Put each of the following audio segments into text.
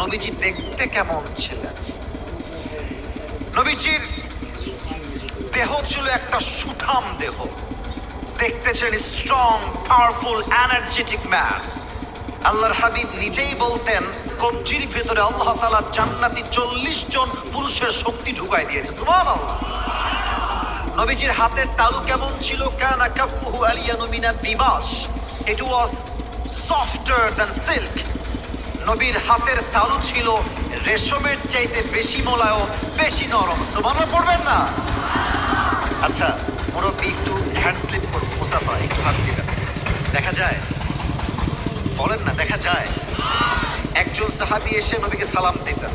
নবীজি দেখতে কেমন ছিলেন। নবীজির দেহ ছিল একটা সুঠাম দেহ, দেখতে ছিলেন স্ট্রং, পাওয়ারফুল, এনার্জেটিক ম্যান। আল্লাহর হাবিব নিজেই বলতেন কবজির ভেতরে আল্লাহ তাআলা জান্নাতি 40 জন পুরুষের শক্তি ঢুকাই দিয়েছে। সুবহানাল্লাহ। নবীজির হাতের তালু কেমন ছিল? কানা কাফুহু আলিয়ানু মিনাদ দিমাশ, ইট ওয়াজ সফটার দ্যান সিল্ক। নবীর হাতের তালু ছিল রেশমের চাইতে বেশি মোলায়েম, বেশি নরম। সুবহানাল্লাহ পড়বেন না? আচ্ছা, মুরব্বী একটু হ্যান্ড স্লিপ করুন, মুসাফা একটু হাত দিবেন। দেখা যায়? বলেন না, দেখা যায়? একজন সাহাবী এসে নবীকে সালাম দিতেন,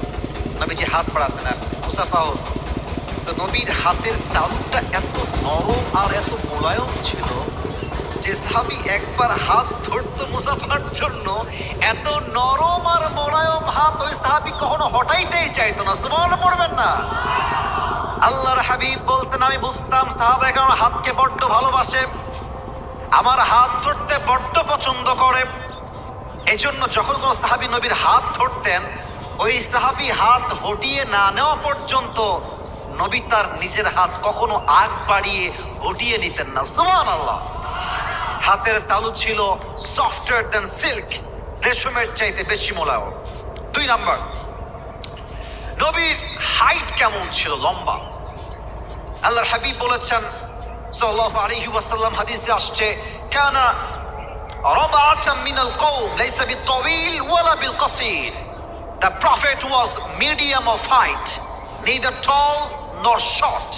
নবীজি হাত বাড়াতেন আর মুসাফা হতো। তো নবীর হাতের তালুটা এত নরম আর এত মোলায়েম ছিল যে সাহাবী একবার হাত ধরতো মুসাফার জন্য, এত নরম আর মোলায়েম হাত ওই সাহাবী কখনো হটাইতেই চাইতো না। সুবহানাল্লাহ পড়বেন না? আল্লাহর হাবিব বলতেন, আমি বুঝতাম সাহাবায়ে কেরাম হাতকে বড্ড ভালোবাসে, আমার হাত ধরতে বড্ড পছন্দ করে। এজন্য যখন কোনো সাহাবী নবীর হাত ধরতেন, ওই সাহাবী হাত হটিয়ে না নেওয়া পর্যন্ত নবী তার নিজের হাত কখনো আগ বাড়িয়ে হটিয়ে নিতেন না। সুবহানাল্লাহ। হাতের তালু ছিল সফটার দ্যান সিল্ক, রেশমের চাইতে বেশি মোলায়েম। 2 নাম্বার, নবীর হাইট কেমন ছিল? লম্বা। আল্লাহর হাবিব বলেছেন সাল্লাল্লাহু আলাইহি ওয়াসাল্লাম, হাদিসে আসছে, কানা রাবাআতাম মিনাল কওম লাইসা বিত-তাওয়িল ওয়ালা বিল-কাসীর। The prophet was medium of height, neither tall nor short.